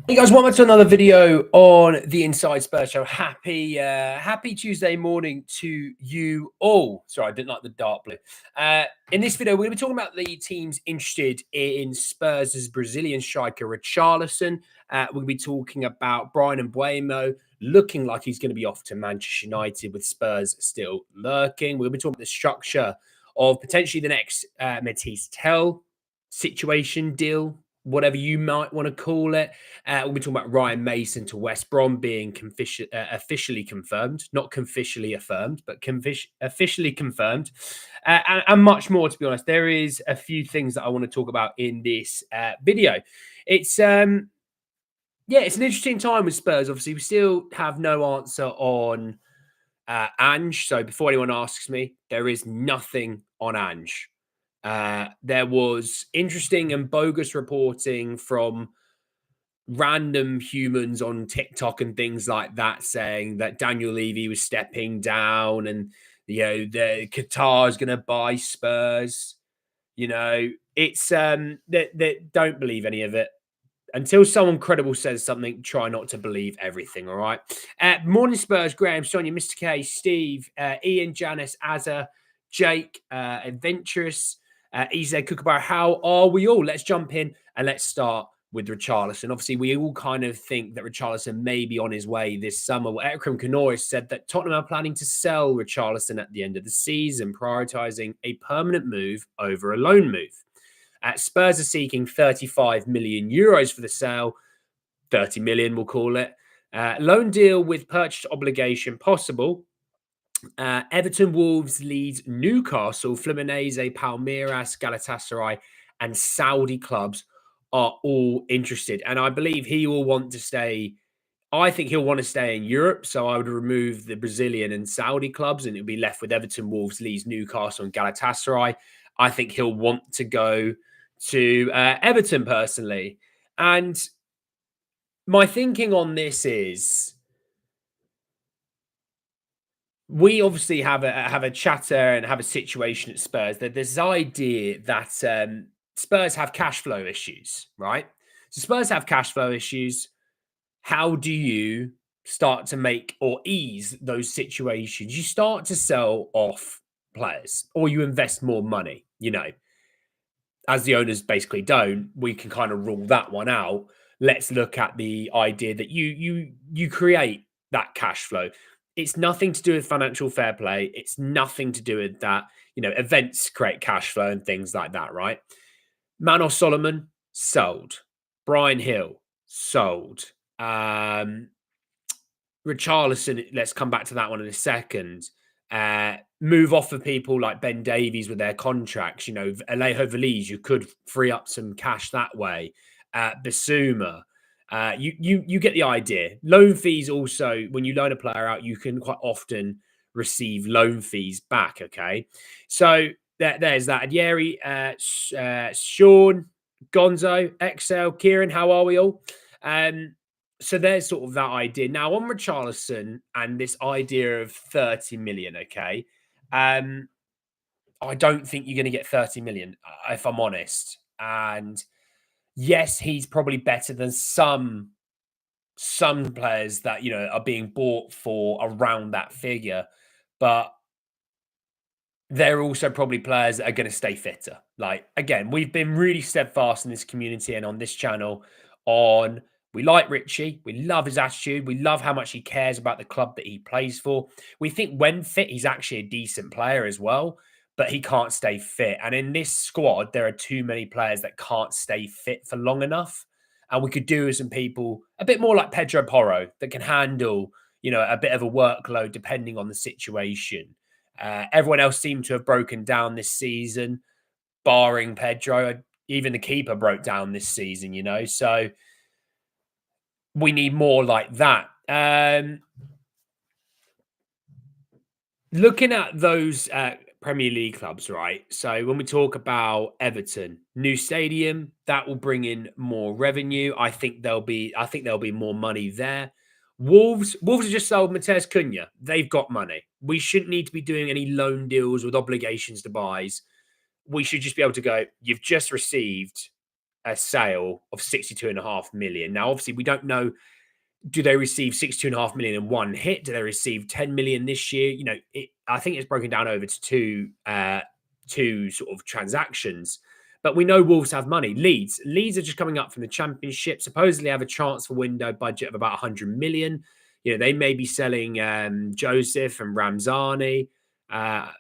Hey guys, welcome to another video on the Inside Spurs Show. Happy Tuesday morning to you all. Sorry, I didn't like the dark blue. In this video, we're going to be talking about the teams interested in Spurs' Brazilian striker Richarlison. We're going to be talking about Brian Mbuemo looking like he's going to be off to Manchester United with Spurs still lurking. We're going to be talking about the structure of potentially the next Mathis Tel situation deal, whatever you might want to call it. We'll be talking about Ryan Mason to West Brom being officially confirmed, not officially affirmed, but officially confirmed, and much more. To be honest, there is a few things that I want to talk about in this video. It's it's an interesting time with Spurs. Obviously, we still have no answer on Ange. So before anyone asks me, there is nothing on Ange. There was interesting and bogus reporting from random humans on TikTok and things like that saying that Daniel Levy was stepping down and the Qatar is going to buy Spurs. It's that don't believe any of it until someone credible says something. Try not to believe everything. All right. Morning Spurs. Graham, Sonia, Mr. K, Steve, Ian, Janice, Azza, Jake, Adventurous, EZ Kookaburra. How are we all? Let's jump in and let's start with Richarlison. Obviously, we all kind of think that Richarlison may be on his way this summer. Well, Ekram Kanoris said that Tottenham are planning to sell Richarlison at the end of the season, prioritising a permanent move over a loan move. Spurs are seeking 35 million euros for the sale, 30 million we'll call it. Loan deal with purchase obligation possible. Everton, Wolves, Leeds, Newcastle, Fluminense, Palmeiras, Galatasaray, and Saudi clubs are all interested. And I believe he will want to stay. I think he'll want to stay in Europe. So I would remove the Brazilian and Saudi clubs and it'll be left with Everton, Wolves, Leeds, Newcastle, and Galatasaray. I think he'll want to go to Everton personally. And my thinking on this is we obviously have a chatter and have a situation at Spurs that there's this idea that Spurs have cash flow issues, right? So Spurs have cash flow issues. How do you start to make or ease those situations? You start to sell off players or you invest more money, as the owners basically don't. We can kind of rule that one out. Let's look at the idea that you create that cash flow. It's nothing to do with financial fair play. It's nothing to do with that. Events create cash flow and things like that, right? Manos Solomon sold. Brian Hill sold. Richarlison, let's come back to that one in a second. Move off of people like Ben Davies with their contracts. Alejo Veliz, you could free up some cash that way. Basuma, you get the idea. Loan fees also, when you loan a player out, you can quite often receive loan fees back. Okay, so there's that. Adjeri, Sean, Gonzo, Excel, Kieran, how are we all? So there's sort of that idea. Now on Richarlison and this idea of 30 million, okay? I don't think you're going to get 30 million, if I'm honest. And yes, he's probably better than some players that, are being bought for around that figure. But they're also probably players that are going to stay fitter. Like, again, we've been really steadfast in this community and on this channel on... We like Richie. We love his attitude. We love how much he cares about the club that he plays for. We think when fit, he's actually a decent player as well, but he can't stay fit. And in this squad, there are too many players that can't stay fit for long enough. And we could do with some people a bit more like Pedro Porro that can handle, a bit of a workload depending on the situation. Everyone else seemed to have broken down this season, barring Pedro. Even the keeper broke down this season, so... We need more like that. Looking at those Premier League clubs, right? So when we talk about Everton, new stadium, that will bring in more revenue. I think there'll be more money there. Wolves have just sold Matheus Cunha. They've got money. We shouldn't need to be doing any loan deals with obligations to buys. We should just be able to go, you've just received a sale of 62.5 million. Now, obviously, we don't know, do they receive 62.5 million in one hit? Do they receive 10 million this year? You know, I think it's broken down over to two sort of transactions. But we know Wolves have money. Leeds are just coming up from the Championship. Supposedly have a transfer window budget of about 100 million. You know, they may be selling Joseph and Ramzani. I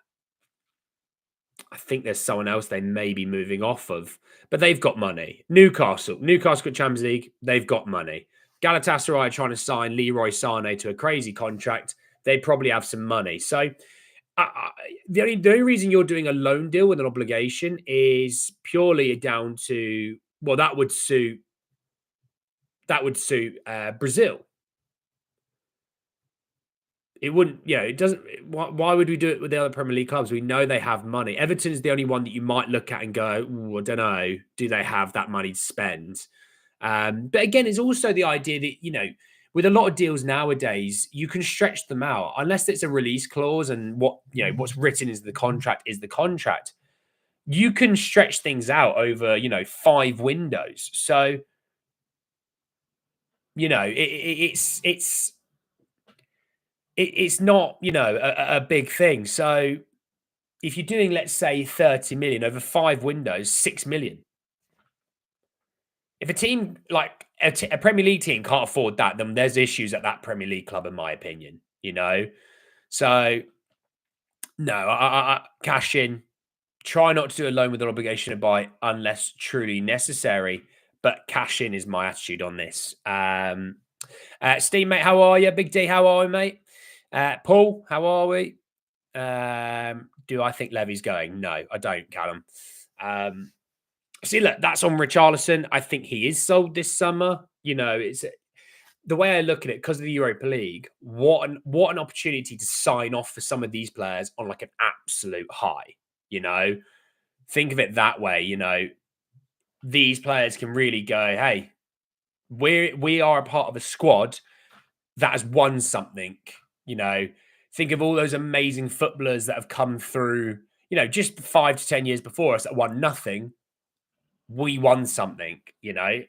think there's someone else they may be moving off of, but they've got money. Newcastle got Champions League. They've got money. Galatasaray are trying to sign Leroy Sané to a crazy contract. They probably have some money. So the only reason you're doing a loan deal with an obligation is purely down to, well, that would suit Brazil. It wouldn't, it doesn't. Why would we do it with the other Premier League clubs? We know they have money. Everton's the only one that you might look at and go, I don't know, do they have that money to spend? But again, it's also the idea that, with a lot of deals nowadays, you can stretch them out unless it's a release clause and what's written is the contract is the contract. You can stretch things out over, 5 windows. So, it's not, a big thing. So if you're doing, let's say, 30 million over 5 windows, 6 million. If a team like a Premier League team can't afford that, then there's issues at that Premier League club, in my opinion, So, no, I cash in. Try not to do a loan with an obligation to buy unless truly necessary. But cash in is my attitude on this. Steve, mate, how are you? Big D, how are we, mate? Paul, how are we? Do I think Levy's going? No, I don't, Callum. See, look, that's on Richarlison. I think he is sold this summer. It's the way I look at it because of the Europa League. What an opportunity to sign off for some of these players on like an absolute high. Think of it that way. These players can really go, hey, we are a part of a squad that has won something. Think of all those amazing footballers that have come through, just 5 to 10 years before us that won nothing. We won something,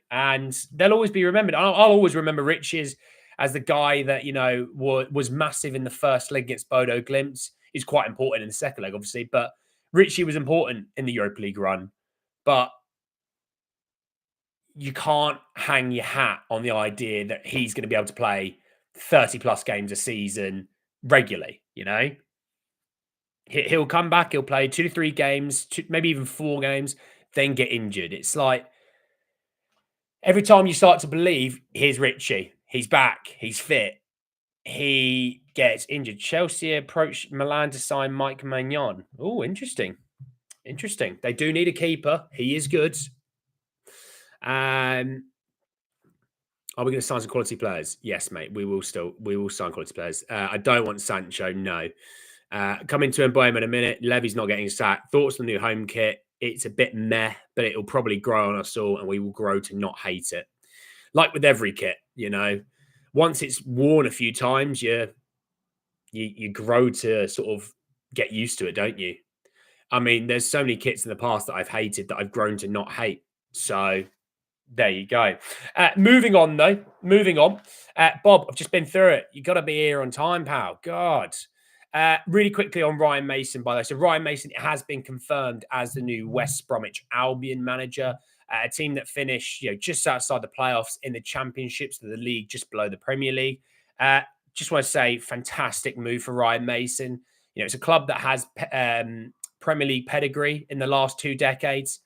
and they'll always be remembered. I'll always remember Richie as the guy that, was massive in the first leg against Bodo Glimt. He's quite important in the second leg, obviously, but Richie was important in the Europa League run. But you can't hang your hat on the idea that he's going to be able to play 30 plus games a season regularly. He'll come back, he'll play 2 to 3 games, maybe even 4 games, then get injured. It's like every time you start to believe, here's Richie, he's back, he's fit, he gets injured. Chelsea approached Milan to sign Mike Maignan. Oh, interesting. They do need a keeper. He is good. Are we going to sign some quality players? Yes, mate. We will sign quality players. I don't want Sancho. No. Coming to Mbuemo in a minute. Levy's not getting sacked. Thoughts on the new home kit? It's a bit meh, but it'll probably grow on us all, and we will grow to not hate it. Like with every kit, once it's worn a few times, you grow to sort of get used to it, don't you? I mean, there's so many kits in the past that I've hated that I've grown to not hate. So there you go. Moving on. Bob, I've just been through it. You got to be here on time, pal. God. Really quickly on Ryan Mason, by the way. So Ryan Mason has been confirmed as the new West Bromwich Albion manager, a team that finished just outside the playoffs in the championships of the league, just below the Premier League. Just want to say, fantastic move for Ryan Mason. It's a club that has Premier League pedigree in the last 2 decades.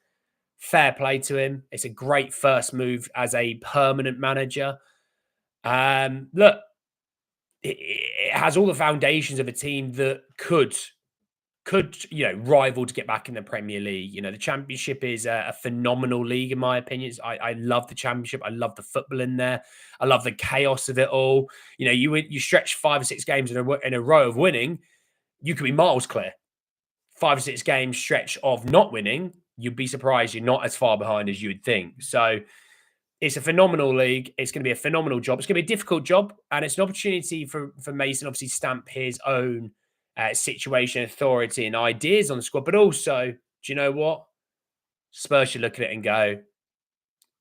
Fair play to him. It's a great first move as a permanent manager. Look, it has all the foundations of a team that could rival to get back in the Premier League. The Championship is a phenomenal league, in my opinion. I love the Championship. I love the football in there. I love the chaos of it all. You stretch 5 or 6 games in a row of winning, you could be miles clear. 5 or 6 games stretch of not winning, you'd be surprised you're not as far behind as you would think. So it's a phenomenal league. It's going to be a phenomenal job. It's going to be a difficult job, and it's an opportunity for Mason, obviously, stamp his own situation, authority, and ideas on the squad. But also, do you know what? Spurs should look at it and go,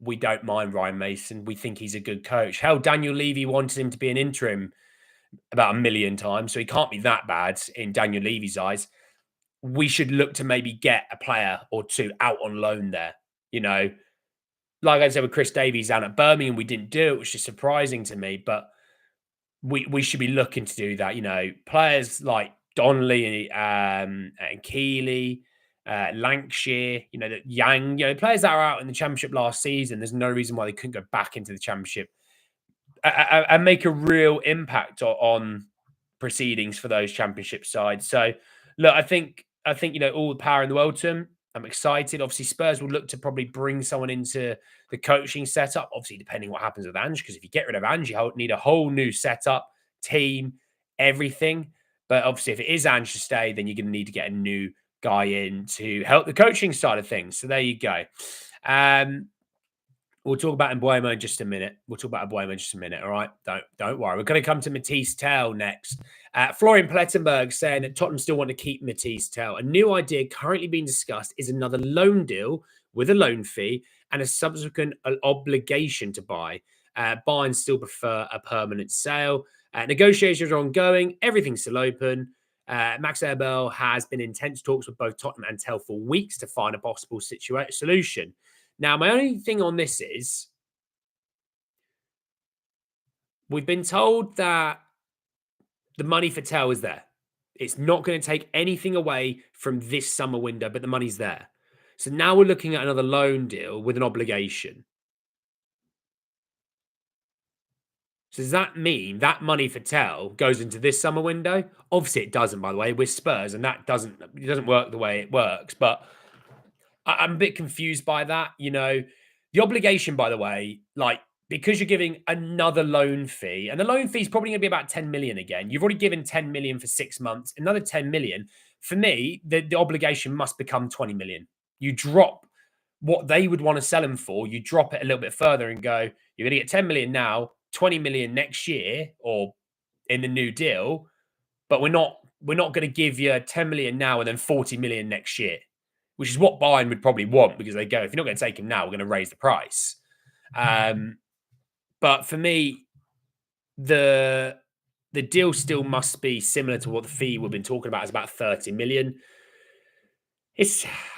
we don't mind Ryan Mason. We think he's a good coach. Hell, Daniel Levy wanted him to be an interim about a million times, so he can't be that bad in Daniel Levy's eyes. We should look to maybe get a player or two out on loan there. You know, like I said with Chris Davies down at Birmingham, we didn't do it, which is surprising to me, but we should be looking to do that. You know, players like Donnelly and Keeley, Lancashire, you know, that Yang, you know, players that are out in the Championship last season. There's no reason why they couldn't go back into the Championship and make a real impact on proceedings for those Championship sides. So, look, I think you know all the power in the world to them. I'm excited. Obviously, Spurs will look to probably bring someone into the coaching setup. Obviously, depending what happens with Ange, because if you get rid of Ange, you need a whole new setup, team, everything. But obviously, if it is Ange to stay, then you're going to need to get a new guy in to help the coaching side of things. So there you go. We'll talk about Mbuemo in just a minute. All right, don't worry. We're going to come to Mathis Tel next. Florian Plettenberg saying that Tottenham still want to keep Mathis Tel. A new idea currently being discussed is another loan deal with a loan fee and a subsequent obligation to buy. Bayern still prefer a permanent sale. Negotiations are ongoing. Everything's still open. Max Eberl has been in intense talks with both Tottenham and Tel for weeks to find a possible solution. Now, my only thing on this is we've been told that the money for Tel is there. It's not going to take anything away from this summer window, but the money's there. So now we're looking at another loan deal with an obligation. So does that mean that money for Tel goes into this summer window? Obviously, it doesn't, by the way, with Spurs, and that doesn't work the way it works. But I'm a bit confused by that. You know, the obligation, by the way, like because you're giving another loan fee, and the loan fee is probably going to be about 10 million again. You've already given 10 million for 6 months, another 10 million. For me, the obligation must become 20 million. You drop what they would want to sell him for, you drop it a little bit further and go, you're going to get 10 million now, 20 million next year or in the new deal, but we're not going to give you 10 million now and then 40 million next year, which is what Bayern would probably want because they go, if you're not going to take him now, we're going to raise the price. But for me, the deal still must be similar to what the fee we've been talking about is about 30 million.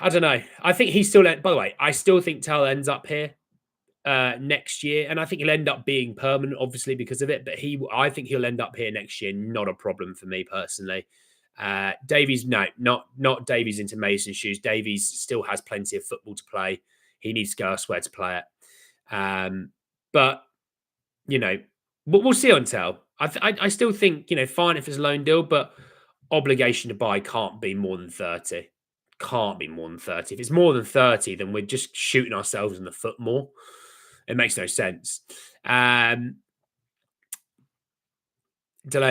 I don't know. I think he's still, by the way, I still think Tel ends up here next year. And I think he'll end up being permanent, obviously, because of it. But I think he'll end up here next year. Not a problem for me personally. Davies, no, not Davies into Mason's shoes. Davies still has plenty of football to play. He needs to go elsewhere to play it. But, you know, we'll see on Tel. I still think, you know, fine if it's a loan deal, but obligation to buy can't be more than 30. Can't be more than 30. If it's more than 30, then we're just shooting ourselves in the foot more. It makes no sense. Delaying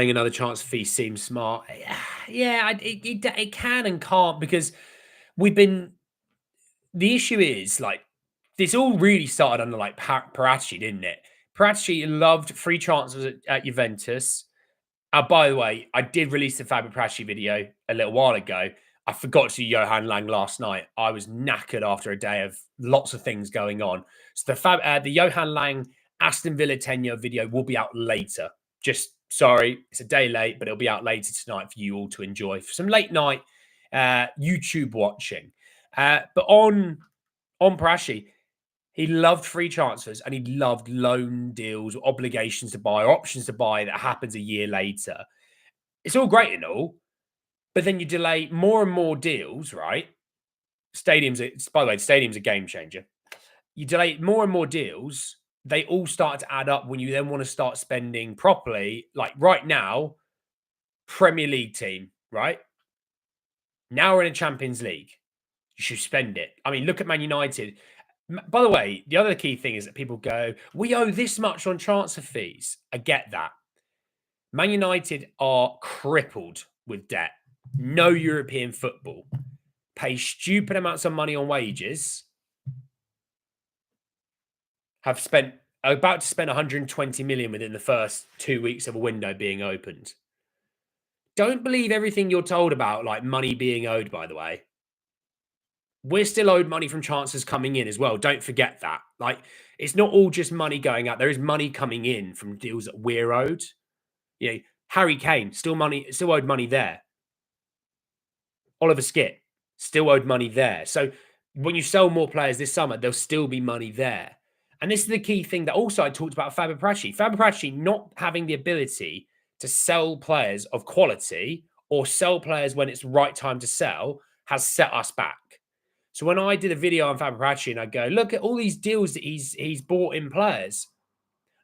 another transfer fee seems smart. Yeah, it can and can't because we've been. The issue is like this all really started under like Paratici, didn't it? Paratici loved free transfers at Juventus. By the way, I did release the Fabio Paratici video a little while ago. I forgot to do Johan Lang last night. I was knackered after a day of lots of things going on. So the Johan Lang Aston Villa tenure video will be out later. Just sorry, it's a day late, but it'll be out later tonight for you all to enjoy for some late night YouTube watching. But on Paratici, he loved free transfers and he loved loan deals, obligations to buy, or options to buy that happens a year later. It's all great and all, but then you delay more and more deals, right? By the way, stadium's a game changer. You delay more and more deals. They all start to add up when you then want to start spending properly. Like right now, Premier League team, right? Now we're in a Champions League. You should spend it. I mean, look at Man United. By the way, the other key thing is that people go, we owe this much on transfer fees. I get that. Man United are crippled with debt. No European football. Pay stupid amounts of money on wages. About to spend 120 million within the first 2 weeks of a window being opened. Don't believe everything you're told about like money being owed, by the way. we're still owed money from transfers coming in as well. Don't forget that. Like, it's not all just money going out. There is money coming in from deals that we're owed. You know, Harry Kane, still owed money there. Oliver Skip, still owed money there. So when you sell more players this summer, there'll still be money there. And this is the key thing that also I talked about Fabio Paratici. Fabio Paratici not having the ability to sell players of quality or sell players when it's the right time to sell has set us back. So when I did a video on Fabio Paratici and I go, look at all these deals that he's bought in players.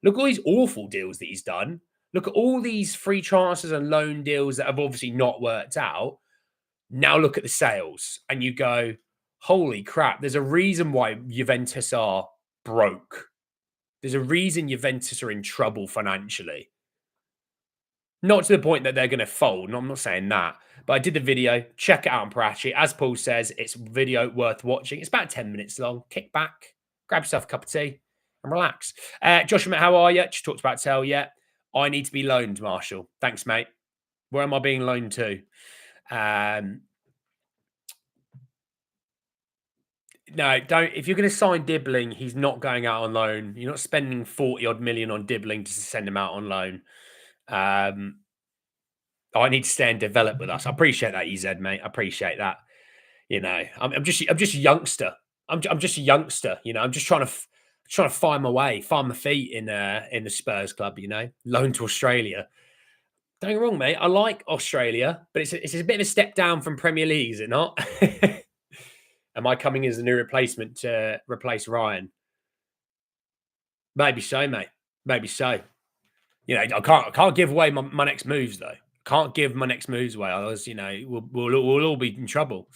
Look at all these awful deals that he's done. Look at all these free transfers and loan deals that have obviously not worked out. Now look at the sales and you go, holy crap, there's a reason why Juventus are broke. There's a reason Juventus are in trouble financially. Not to the point that they're going to fold. No, I'm not saying that. But I did the video. Check it out on Parachi. As Paul says, it's a video worth watching. It's about 10 minutes long. Kick back, grab yourself a cup of tea and relax. Joshua, how are you? Just talked about Tel yet. I need to be loaned, Marshall. Thanks, mate. Where am I being loaned to? No, don't. If you're going to sign Dibbling, he's not going out on loan. You're not spending 40 odd million on Dibbling to send him out on loan. I need to stay and develop with us. I appreciate that, EZ, mate. I appreciate that. You know, I'm just a youngster. I'm just a youngster. You know, I'm just trying to find my way, find my feet in the Spurs club. You know, loan to Australia. Don't get me wrong, mate. I like Australia, but it's a bit of a step down from Premier League, is it not? Am I coming as a new replacement to replace Ryan? Maybe so, mate. Maybe so. You know, I can't give away my next moves though. Can't give my next moves away. Otherwise, you know, we'll all be in trouble.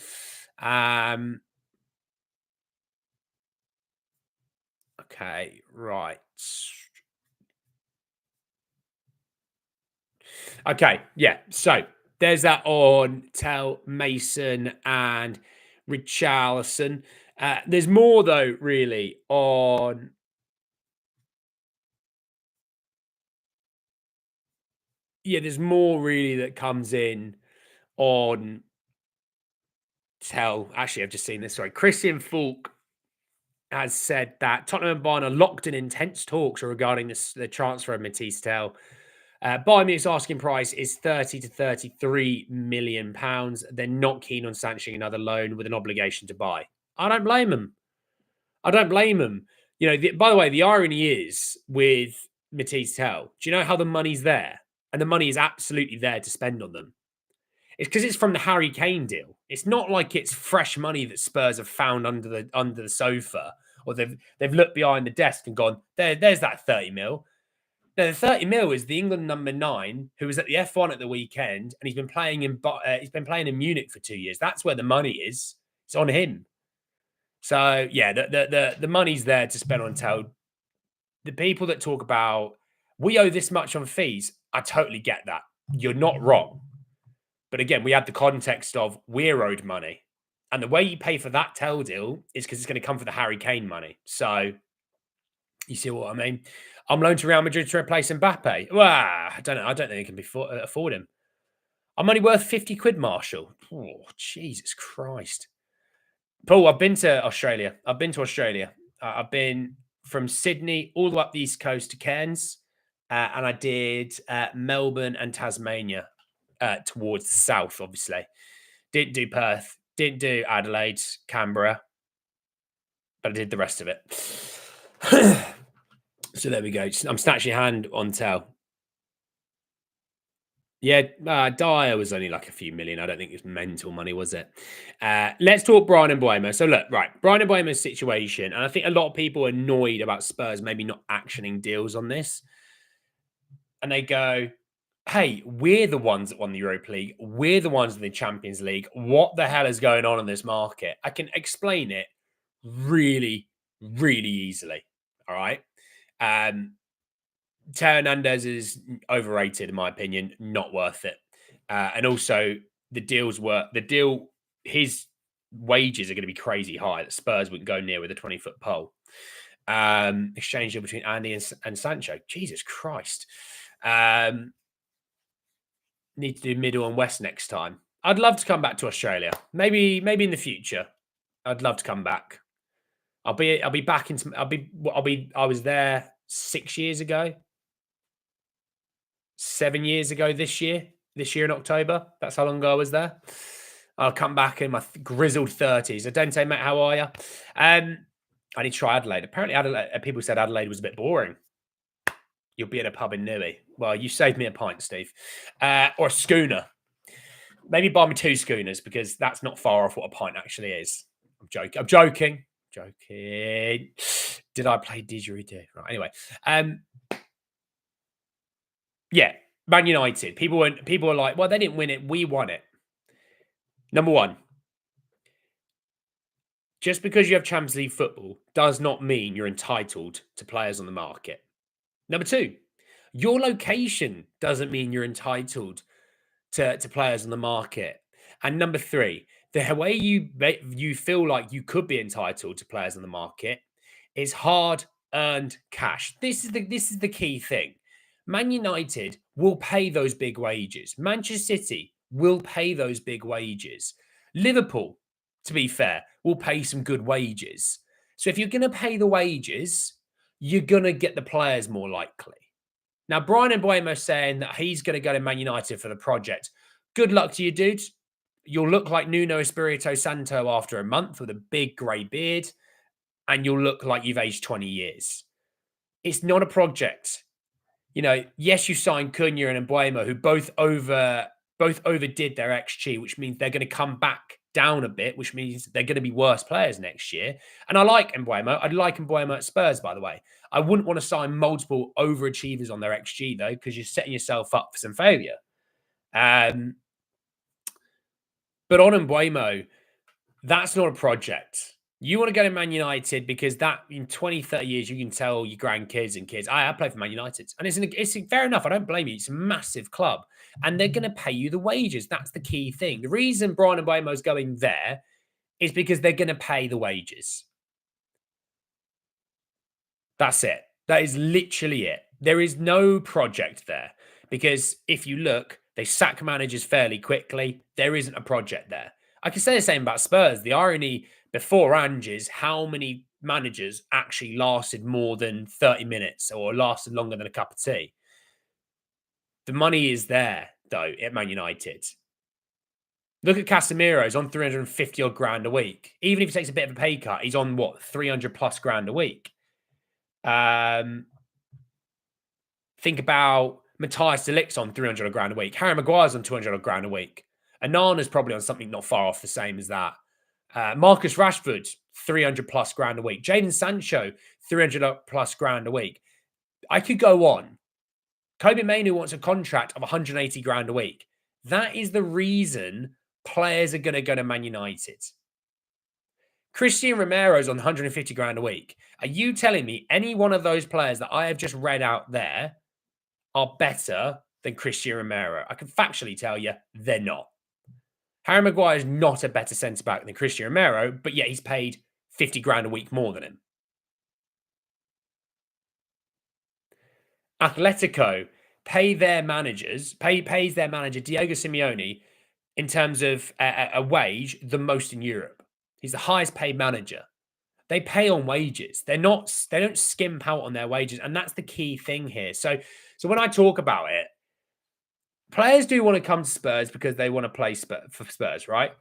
Okay, right. Okay, yeah. So there's that on Tel, Mason, and Richarlison. There's more though, really, on. Yeah, there's more really that comes in on Tel. Actually, I've just seen this. Sorry, Christian Falk has said that Tottenham and Bayern are locked in intense talks regarding the transfer of Mathis Tel. Bayern Munich's asking price is 30 to 33 million pounds. They're not keen on sanctioning another loan with an obligation to buy. I don't blame them. I don't blame them. You know, by the way, the irony is with Mathis Tel, do you know how the money's there? And the money is absolutely there to spend on them. It's because it's from the Harry Kane deal. It's not like it's fresh money that Spurs have found under the sofa, or they've looked behind the desk and gone, there's that 30 mil. No, the 30 mil is the England number 9 who was at the F1 at the weekend, and he's been playing in Munich for 2 years. That's where the money is. It's on him. So yeah, the money's there to spend on Tel. The people that talk about we owe this much on fees, I totally get that. You're not wrong. But again, we had the context of we're owed money. And the way you pay for that Tel deal is because it's going to come from the Harry Kane money. So you see what I mean? I'm loaned to Real Madrid to replace Mbappe. Well, I don't know. I don't think it can afford him. I'm only worth 50 quid, Marshall. Oh, Jesus Christ. Paul, I've been to Australia. I've been from Sydney all the way up the East Coast to Cairns. And I did Melbourne and Tasmania towards the south, obviously. Didn't do Perth. Didn't do Adelaide, Canberra. But I did the rest of it. So there we go. I'm snatching your hand on Tel. Yeah, Dyer was only like a few million. I don't think it was mental money, was it? Let's talk Brian Mbeumo. So look, right, Brian Mbeumo's situation, and I think a lot of people are annoyed about Spurs maybe not actioning deals on this. And they go, hey, we're the ones that won the Europa League. We're the ones in the Champions League. What the hell is going on in this market? I can explain it really, really easily. All right. Teo Hernandez is overrated, in my opinion, not worth it. And also his wages are going to be crazy high that Spurs wouldn't go near with a 20-foot pole. Exchange deal between Andy and Sancho. Jesus Christ. Need to do middle and west next time. I'd love to come back to Australia. Maybe in the future. I'd love to come back. I'll be back into. I was there 6 years ago, 7 years ago this year. This year in October. That's how long ago I was there. I'll come back in my grizzled 30s. Adente, mate, how are you? I need to try Adelaide. Apparently, Adelaide, people said Adelaide was a bit boring. You'll be at a pub in Newey. Well, you saved me a pint, Steve. Or a schooner. Maybe buy me 2 schooners because that's not far off what a pint actually is. I'm joking. I'm joking. Joking. Did I play didgeridoo? Right. Anyway. Yeah. Man United. People were like, well, they didn't win it. We won it. Number one. Just because you have Champions League football does not mean you're entitled to players on the market. Number two, your location doesn't mean you're entitled to players on the market. And number three, the way you feel like you could be entitled to players on the market is hard-earned cash. This is the key thing. Man United will pay those big wages. Manchester City will pay those big wages. Liverpool, to be fair, will pay some good wages. So if you're going to pay the wages, you're going to get the players more likely. Now, Brian Mbuemo saying that he's going to go to Man United for the project. Good luck to you, dude. You'll look like Nuno Espirito Santo after a month with a big grey beard, and you'll look like you've aged 20 years. It's not a project. You know, yes, you signed Cunha and Mbuemo, who both overdid their XG, which means they're going to come back down a bit, which means they're going to be worse players next year. And I like Mbuemo. I'd like Mbuemo at Spurs, by the way. I wouldn't want to sign multiple overachievers on their XG, though, because you're setting yourself up for some failure. But on Mbuemo, that's not a project. You want to go to Man United because that in 20, 30 years, you can tell your grandkids and kids, I play for Man United. And it's fair enough. I don't blame you. It's a massive club. And they're going to pay you the wages. That's the key thing. The reason Brian Mbuemo is going there is because they're going to pay the wages. That's it. That is literally it. There is no project there. Because if you look, they sack managers fairly quickly. There isn't a project there. I can say the same about Spurs. The irony before Ange is how many managers actually lasted more than 30 minutes or lasted longer than a cup of tea. The money is there, though, at Man United. Look at Casemiro. He's on 350 odd grand a week. Even if he takes a bit of a pay cut, he's on, 300 plus grand a week. Think about Matthias de Ligt on 300 grand a week. Harry Maguire's on 200 grand a week. Anana's probably on something not far off the same as that. Marcus Rashford, 300 plus grand a week. Jadon Sancho, 300 plus grand a week. I could go on. Kobe Mainoo wants a contract of 180 grand a week. That is the reason players are going to go to Man United. Christian Romero's on 150 grand a week. Are you telling me any one of those players that I have just read out there are better than Christian Romero? I can factually tell you they're not. Harry Maguire is not a better centre-back than Christian Romero, but yet he's paid 50 grand a week more than him. Atletico pays their manager Diego Simeone in terms of a wage the most in Europe. He's the highest paid manager. They pay on wages. They don't skimp out on their wages, and that's the key thing here. So when I talk about it, players do want to come to Spurs because they want to play for Spurs, right?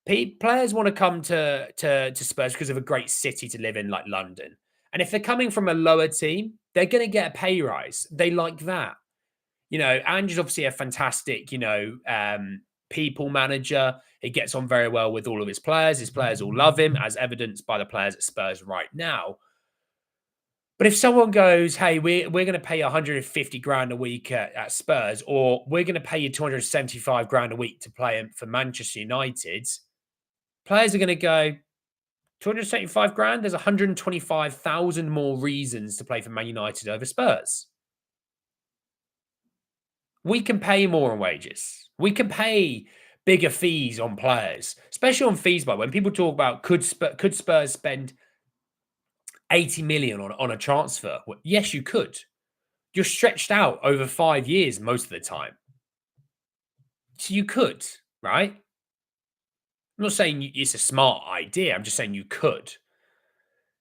Players want to come to Spurs because of a great city to live in, like London. And if they're coming from a lower team, they're going to get a pay rise. They like that. You know, Ange is obviously a fantastic, people manager. He gets on very well with all of his players. His players all love him, as evidenced by the players at Spurs right now. But if someone goes, hey, we're going to pay you 150 grand a week at Spurs, or we're going to pay you 275 grand a week to play for Manchester United, players are going to go, 275 grand? There's 125,000 more reasons to play for Man United over Spurs. We can pay more on wages. We can pay bigger fees on players, especially on fees. But when people talk about could Spurs spend 80 million on a transfer? Well, yes, you could. You're stretched out over 5 years most of the time. So you could, right? I'm not saying it's a smart idea. I'm just saying you could.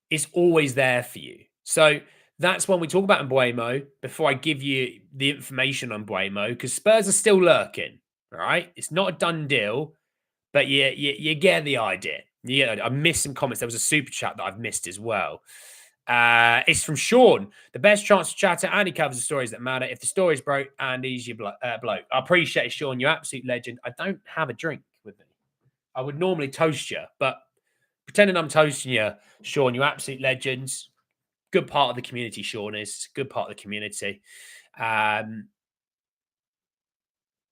It's always there for you. So that's when we talk about Mbuemo. Before I give you the information on Mbuemo, because Spurs are still lurking. All right, it's not a done deal, but you get the idea. Yeah, I missed some comments. There was a super chat that I've missed as well. It's from Sean. The best chance to chat to Andy covers the stories that matter. If the story's broke, Andy's your bloke. I appreciate it, Sean. You're absolute legend. I don't have a drink with me. I would normally toast you, but pretending I'm toasting you, Sean, you're absolute legends. Good part of the community, Sean is. Good part of the community. Man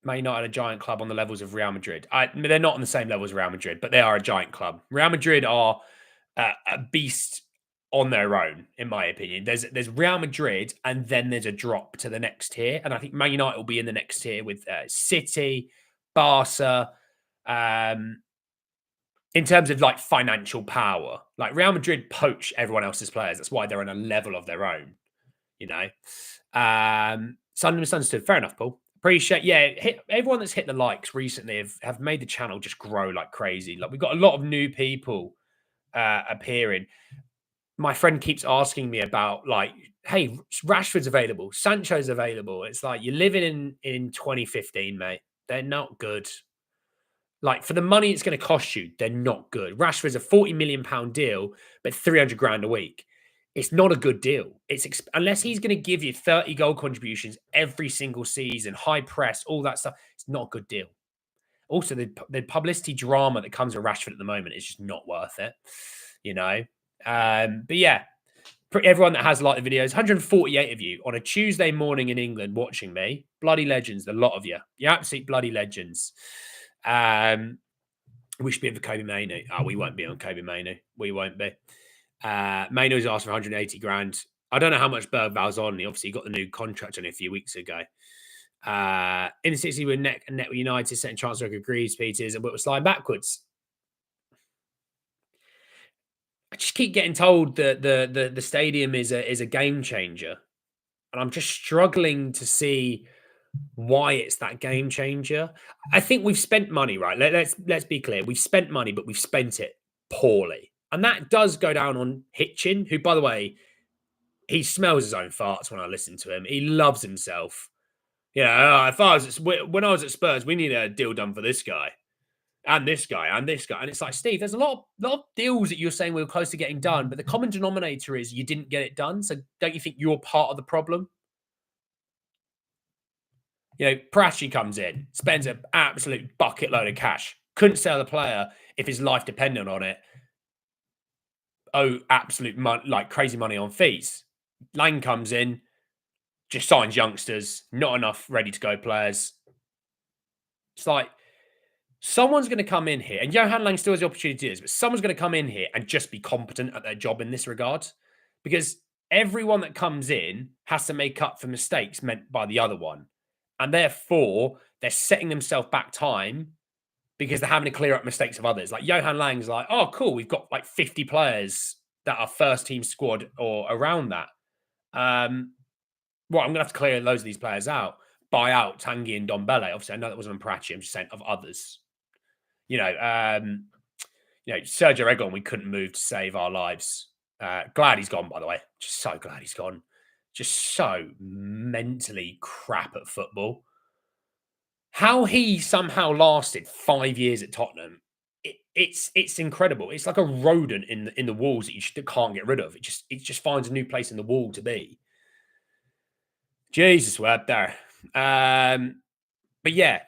United, a giant club on the levels of Real Madrid. They're not on the same level as Real Madrid, but they are a giant club. Real Madrid are a beast on their own, in my opinion. There's Real Madrid, and then there's a drop to the next tier. And I think Man United will be in the next tier with City, Barca. In terms of like financial power, like Real Madrid poach everyone else's players. That's why they're on a level of their own, you know. So misunderstood. Fair enough, Paul. Appreciate, everyone that's hit the likes recently have made the channel just grow like crazy. Like we've got a lot of new people appearing. My friend keeps asking me about like, hey, Rashford's available, Sancho's available. It's like you're living in 2015, mate. They're not good. Like for the money it's going to cost you, they're not good. Rashford's a £40 million deal, but 300 grand a week. It's not a good deal. Unless he's going to give you 30 goal contributions every single season, high press, all that stuff. It's not a good deal. Also, the publicity drama that comes with Rashford at the moment is just not worth it, you know. But yeah, everyone that has liked the videos, 148 of you on a Tuesday morning in England watching me. Bloody legends, a lot of you. You're absolute bloody legends. We should be in for Kobe Mainu. Oh, we won't be on Kobe Mainu. We won't be. Mainu's asked for 180 grand. I don't know how much Bergval's on. He obviously got the new contract on a few weeks ago. In the 60 with net United, second chance to agrees, Peters, and we're sliding backwards. I just keep getting told that the stadium is a game changer, and I'm just struggling to see why it's that game changer. I think we've spent money, right? Let's be clear. We've spent money, but we've spent it poorly. And that does go down on Hitchin, who, by the way, he smells his own farts when I listen to him. He loves himself. You know, when I was at Spurs, we need a deal done for this guy and this guy and this guy. And it's like, Steve, there's a lot of deals that you're saying we were close to getting done, but the common denominator is you didn't get it done. So don't you think you're part of the problem? You know, Prachi comes in, spends an absolute bucket load of cash, couldn't sell the player if his life depended on it. Oh, absolute like crazy money on fees. Lang comes in, just signs youngsters, not enough ready to go players. It's like someone's going to come in here, and Johan Lang still has the opportunity, but someone's going to come in here and just be competent at their job in this regard, because everyone that comes in has to make up for mistakes meant by the other one. And therefore, they're setting themselves back time because they're having to clear up mistakes of others. Like Johan Lang's like, oh, cool, we've got like 50 players that are first team squad or around that. I'm going to have to clear loads of these players out, buy out Tanguy and Dombele. Obviously, I know that wasn't Prachi. I'm just saying of others. Sergio Reguilon, we couldn't move to save our lives. Glad he's gone, by the way. Just so glad he's gone. Just so mentally crap at football. How he somehow lasted 5 years at Tottenham, it's incredible. It's like a rodent in the walls that you just can't get rid of. It just finds a new place in the wall to be. Jesus, we're up there. But yeah,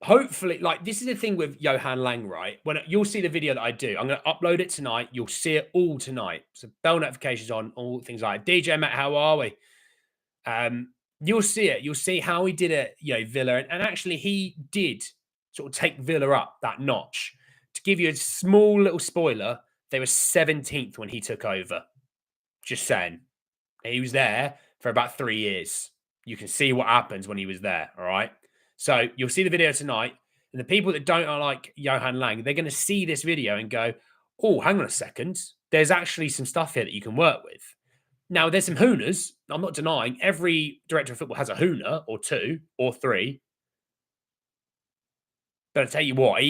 hopefully, like this is the thing with Johan Lang, right? When you'll see the video that I do, I'm going to upload it tonight. You'll see it all tonight. So bell notifications on, all things like that. DJ Matt, how are we? You'll see it. You'll see how he did it, Villa. And actually, he did sort of take Villa up that notch. To give you a small little spoiler, they were 17th when he took over. Just saying. He was there for about 3 years. You can see what happens when he was there, all right? So you'll see the video tonight. And the people that don't like Johan Lang, they're going to see this video and go, oh, hang on a second. There's actually some stuff here that you can work with. Now, there's some hooners. I'm not denying every director of football has a hooner or two or three. But I tell you what,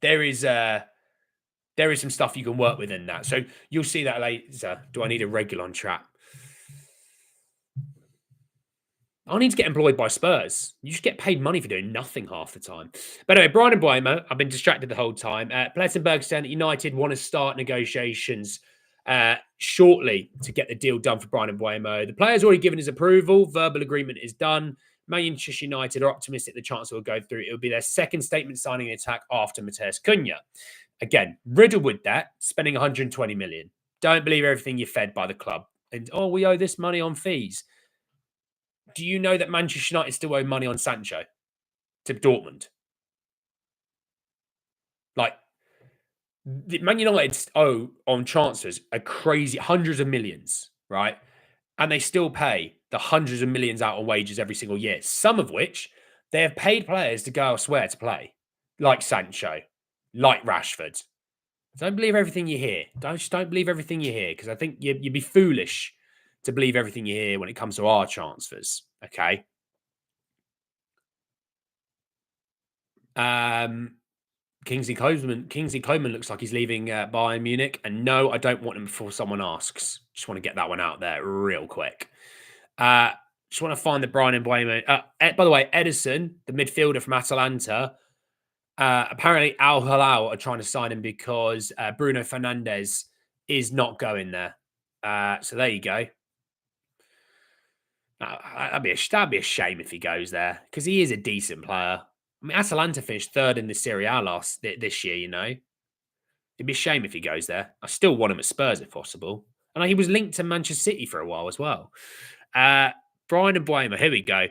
there is some stuff you can work with in that. So you'll see that later. Do I need a Regulon trap? I need to get employed by Spurs. You just get paid money for doing nothing half the time. But anyway, Brian Mbeumo, I've been distracted the whole time. Plettenberg saying that United want to start negotiations shortly to get the deal done for Brian Mbeumo. The player's already given his approval. Verbal agreement is done. Manchester United are optimistic the chance will go through. It will be their second statement signing an attack after Mathis Cunha. Again, riddled with that, spending 120 million. Don't believe everything you're fed by the club. And, we owe this money on fees. Do you know that Manchester United still owe money on Sancho to Dortmund? Like, Man United owe on transfers a crazy hundreds of millions, right? And they still pay the hundreds of millions out on wages every single year, some of which they have paid players to go elsewhere to play, like Sancho, like Rashford. Don't believe everything you hear. Don't believe everything you hear, because I think you'd be foolish to believe everything you hear when it comes to our transfers. Okay. Kingsley Coman looks like he's leaving Bayern Munich, and no, I don't want him before someone asks. Just want to get that one out there real quick. Just want to find the Brian Mbeumo. By the way, Edison, the midfielder from Atalanta, apparently Al Hilal are trying to sign him because Bruno Fernandes is not going there. So there you go. That'd be a shame if he goes there, because he is a decent player. I mean, Atalanta finished third in the Serie A this year, you know. It'd be a shame if he goes there. I still want him at Spurs if possible. And he was linked to Manchester City for a while as well. Brian Mbeumo, here we go.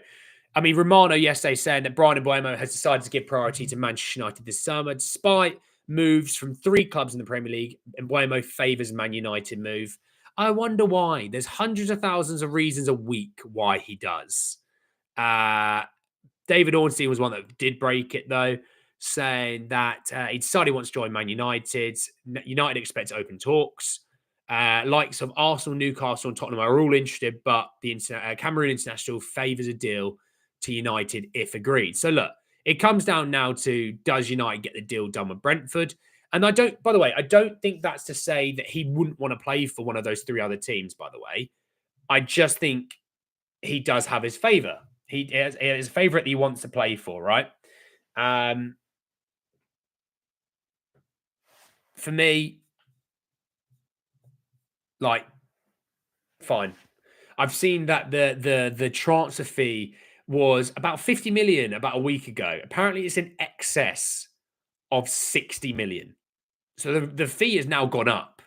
I mean, Romano yesterday saying that Brian Mbeumo has decided to give priority to Manchester United this summer. Despite moves from 3 clubs in the Premier League, Mbeumo favours Man United move. I wonder why. There's hundreds of thousands of reasons a week why he does. David Ornstein was one that did break it, though, saying that he decided he wants to join Man United. United expect open talks. Likes of Arsenal, Newcastle, and Tottenham are all interested, but the Cameroon International favours a deal to United if agreed. So look, it comes down now to, does United get the deal done with Brentford? And by the way, I don't think that's to say that he wouldn't want to play for one of those 3 other teams, by the way. I just think he does have his favour. He has a favourite that he wants to play for, right? For me, like, fine. I've seen that the transfer fee was about 50 million about a week ago. Apparently, it's in excess of 60 million. So the fee has now gone up,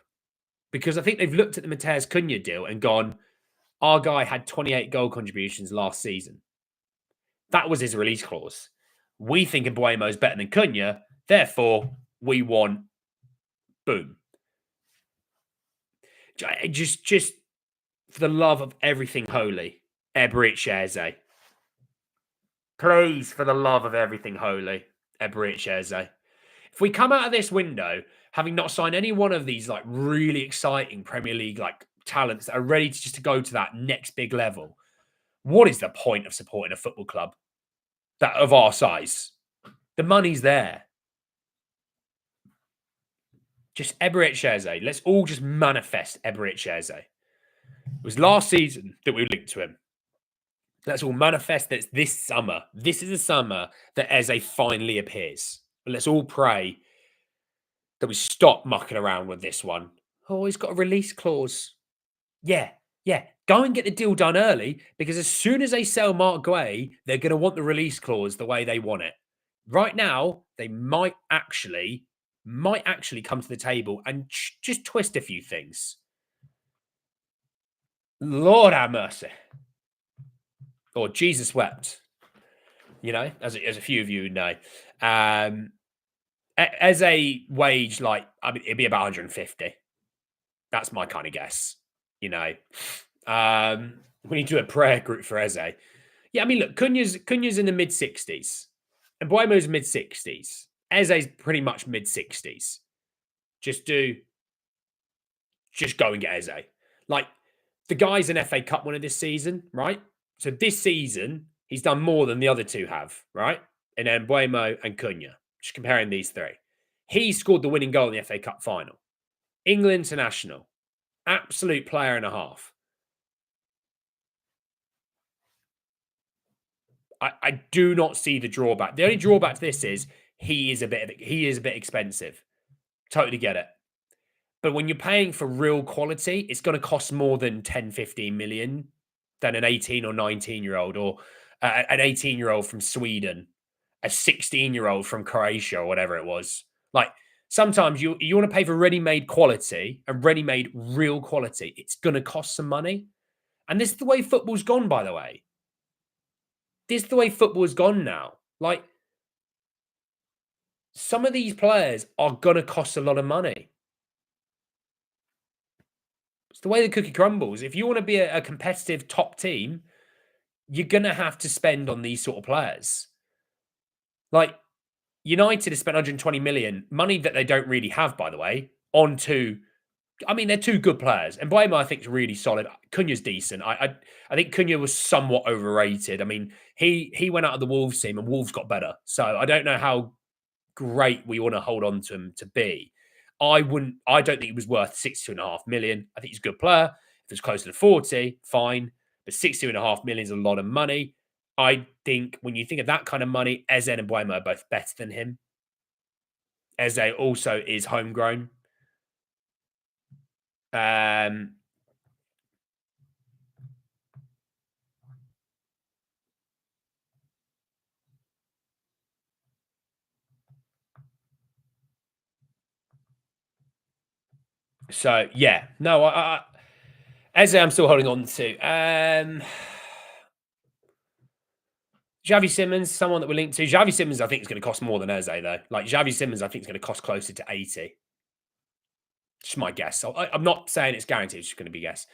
because I think they've looked at the Mathis Cunha deal and gone, our guy had 28 goal contributions last season. That was his release clause. We think Mbuemo is better than Cunha, therefore we want boom. Just for the love of everything holy, Eberechi Eze. Please, for the love of everything holy, Eberechi Eze. If we come out of this window having not signed any one of these like really exciting Premier League like talents that are ready to go to that next big level, what is the point of supporting a football club that of our size? The money's there. Just Eberechi Eze. Let's all just manifest Eberechi Eze. It was last season that we linked to him. Let's all manifest that this summer. This is the summer that Eze finally appears. Let's all pray that we stop mucking around with this one. Oh, he's got a release clause. Yeah. Go and get the deal done early, because as soon as they sell Mark Guay, they're going to want the release clause the way they want it. Right now, they might actually come to the table and just twist a few things. Lord have mercy. Or Jesus wept. You know, as a few of you know. As a wage, like, I mean, it'd be about 150. That's my kind of guess. You know, we need to do a prayer group for Eze. Yeah, I mean, look, Cunha's in the mid 60s, and Mbuemo's mid 60s. Eze's pretty much mid 60s. Just go and get Eze. Like, the guy's an FA Cup winner this season, right? So this season, he's done more than the other two have, right? And then Mbuemo and Cunha. Just comparing these 3. He scored the winning goal in the FA Cup final. England international. Absolute player and a half. I do not see the drawback. The only drawback to this is he is a bit expensive. Totally get it. But when you're paying for real quality, it's going to cost more than 10, 15 million than an 18 or 19-year-old or an 18-year-old from Sweden, a 16-year-old from Croatia or whatever it was. Like sometimes you want to pay for ready-made quality and ready-made real quality. It's going to cost some money. And this is the way football's gone, by the way. This is the way football has gone now. Like, some of these players are going to cost a lot of money. It's the way the cookie crumbles. If you want to be a competitive top team, you're going to have to spend on these sort of players. Like, United has spent 120 million, money that they don't really have, by the way, onto. I mean, they're two good players. And Mbuemo, I think, is really solid. Cunha's decent. I think Cunha was somewhat overrated. I mean, he went out of the Wolves team and Wolves got better. So I don't know how great we want to hold on to him to be. I don't think he was worth 62.5 million. I think he's a good player. If it's closer to 40, fine. But 62.5 million is a lot of money. I think when you think of that kind of money, Eze and Mbuemo are both better than him. Eze also is homegrown. So yeah, no, Eze, I'm still holding on to. Xavi Simons, someone that we're linked to. Xavi Simons, I think, is going to cost more than Eze, though. Like, Xavi Simons, I think, is going to cost closer to 80. Just my guess. I'm not saying it's guaranteed. It's just going to be a guess.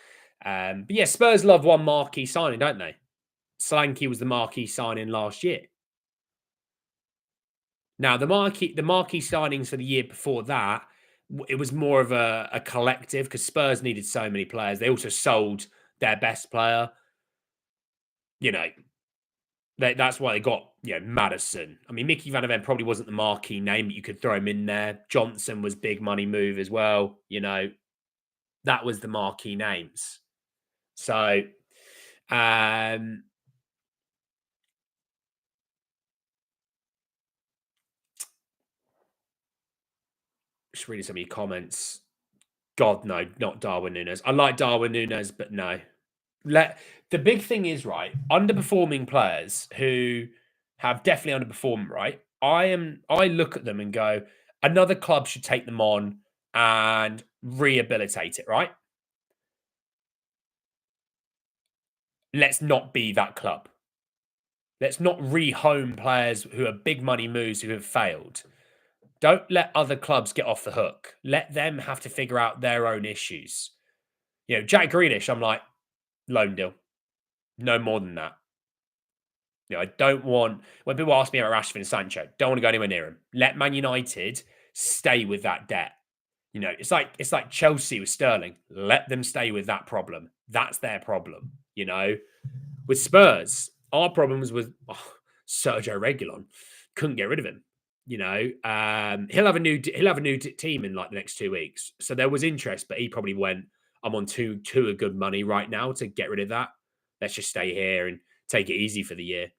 But yeah, Spurs love one marquee signing, don't they? Solanke was the marquee signing last year. Now, the marquee signings for the year before that, it was more of a collective because Spurs needed so many players. They also sold their best player. You know, that's why they got, Maddison. I mean, Mickey Van de Ven probably wasn't the marquee name, but you could throw him in there. Johnson was big money move as well. That was the marquee names. So, just reading some of your comments. God, no, not Darwin Núñez. I like Darwin Núñez, but no. The big thing is, right, underperforming players who have definitely underperformed, right? I look at them and go, another club should take them on and rehabilitate it, right? Let's not be that club. Let's not rehome players who are big money moves who have failed. Don't let other clubs get off the hook. Let them have to figure out their own issues. Jack Grealish, I'm like, loan deal. No more than that. I don't want, when people ask me about Rashford and Sancho, don't want to go anywhere near him. Let Man United stay with that debt. It's like Chelsea with Sterling. Let them stay with that problem. That's their problem. With Spurs, our problem was with Sergio Reguilon. Couldn't get rid of him. He'll have a new team in like the next 2 weeks. So there was interest, but he probably went, I'm on too good money right now to get rid of that. Let's just stay here and take it easy for the year.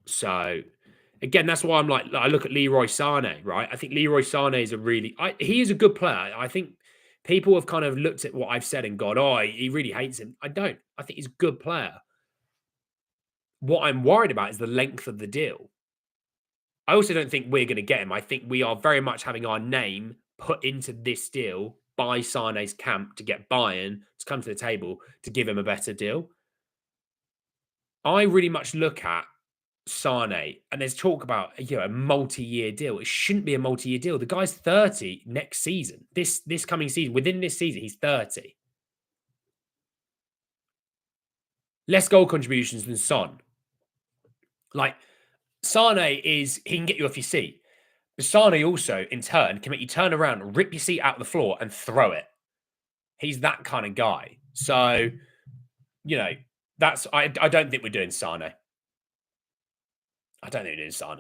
So again, that's why I'm like, I look at Leroy Sané, right? I think Leroy Sané is he is a good player. I think people have kind of looked at what I've said and gone, oh, he really hates him. I don't. I think he's a good player. What I'm worried about is the length of the deal. I also don't think we're going to get him. I think we are very much having our name put into this deal by Sané's camp to get Bayern to come to the table to give him a better deal. I really much look at Sané, and there's talk about a multi-year deal. It shouldn't be a multi-year deal. The guy's 30 next season. This coming season, within this season, he's 30. Less goal contributions than Son. Like, Sané he can get you off your seat. But Sané also, in turn, can make you turn around, rip your seat out of the floor, and throw it. He's that kind of guy. So, I don't think we're doing Sané. I don't think it is Sane,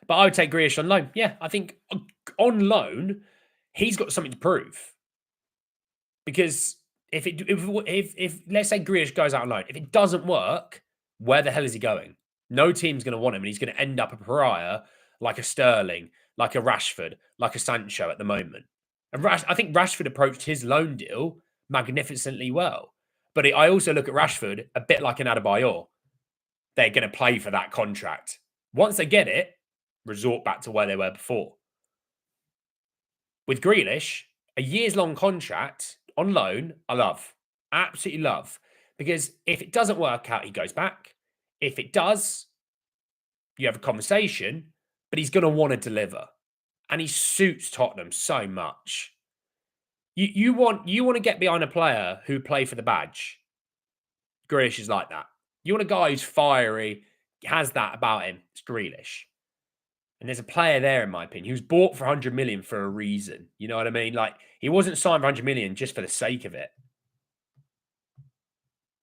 but I would take Grealish on loan. Yeah, I think on loan, he's got something to prove because if let's say Grealish goes out on loan, if it doesn't work, where the hell is he going? No team's going to want him, and he's going to end up a pariah like a Sterling, like a Rashford, like a Sancho at the moment. And I think Rashford approached his loan deal magnificently well, but I also look at Rashford a bit like an Adebayor. They're going to play for that contract. Once they get it, resort back to where they were before. With Grealish, a years long contract on loan, I love. Absolutely love. Because if it doesn't work out, he goes back. If it does, you have a conversation, but he's going to want to deliver. And he suits Tottenham so much. You want to get behind a player who play for the badge. Grealish is like that. You want a guy who's fiery, has that about him. It's Grealish. And there's a player there, in my opinion, who's bought for 100 million for a reason. You know what I mean? Like, he wasn't signed for 100 million just for the sake of it.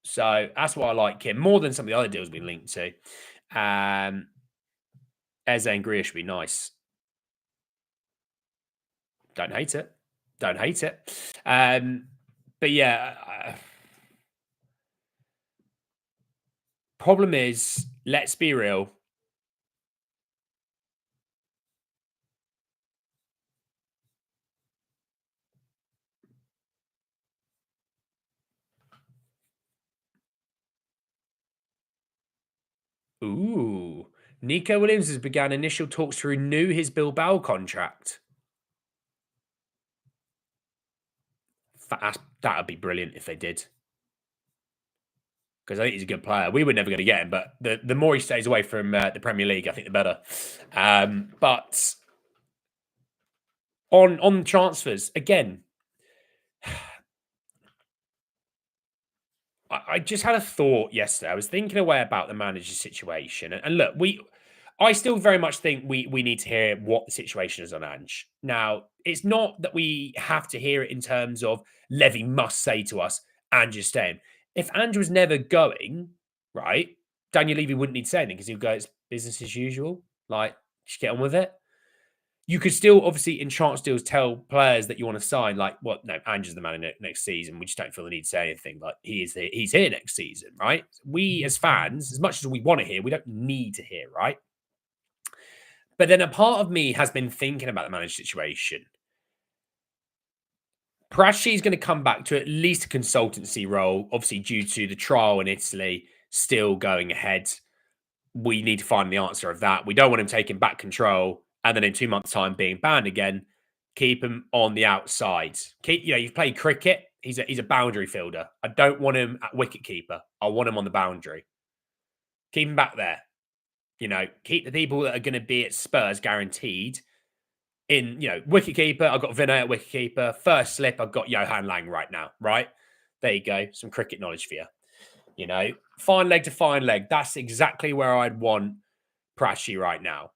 So that's why I like him more than some of the other deals we've been linked to. Eze and Grealish would be nice. Don't hate it. Don't hate it. But yeah, problem is, let's be real. Ooh. Nico Williams has begun initial talks to renew his Bilbao contract. That would be brilliant if they did. Because I think he's a good player. We were never going to get him, but the more he stays away from the Premier League, I think the better. But on transfers, again, I just had a thought yesterday. I was thinking away about the manager situation, and look, I still very much think we need to hear what the situation is on Ange. Now, it's not that we have to hear it in terms of Levy must say to us, Ange is staying. If Ange was never going, right, Daniel Levy wouldn't need to say anything because he'd go, it's business as usual. Like, just get on with it. You could still, obviously, in chance deals, tell players that you want to sign, like, well, no, Ange is the man next season. We just don't feel the need to say anything. Like, he's here next season, right? We, as fans, as much as we want to hear, we don't need to hear, right? But then a part of me has been thinking about the manager situation. Prachi is going to come back to at least a consultancy role, obviously due to the trial in Italy still going ahead. We need to find the answer of that. We don't want him taking back control and then in 2 months' time being banned again. Keep him on the outside. You've played cricket. He's a boundary fielder. I don't want him at wicket keeper. I want him on the boundary. Keep him back there. Keep the people that are going to be at Spurs guaranteed. In, wicketkeeper, I've got Vinay at wicketkeeper. First slip, I've got Johan Lang right now, right? There you go. Some cricket knowledge for you. Fine leg to fine leg. That's exactly where I'd want Prachi right now.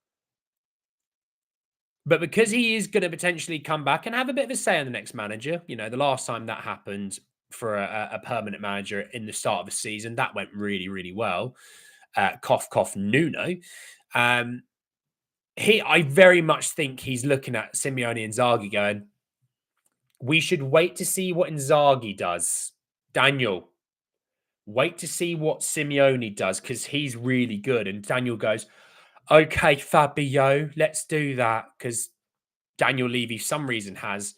But because he is going to potentially come back and have a bit of a say on the next manager, the last time that happened for a permanent manager in the start of the season, that went really, really well. Cough, cough, Nuno. I very much think he's looking at Simeone Inzaghi going, we should wait to see what Inzaghi does. Daniel, wait to see what Simeone does because he's really good. And Daniel goes, okay, Fabio, let's do that. Because Daniel Levy, for some reason, has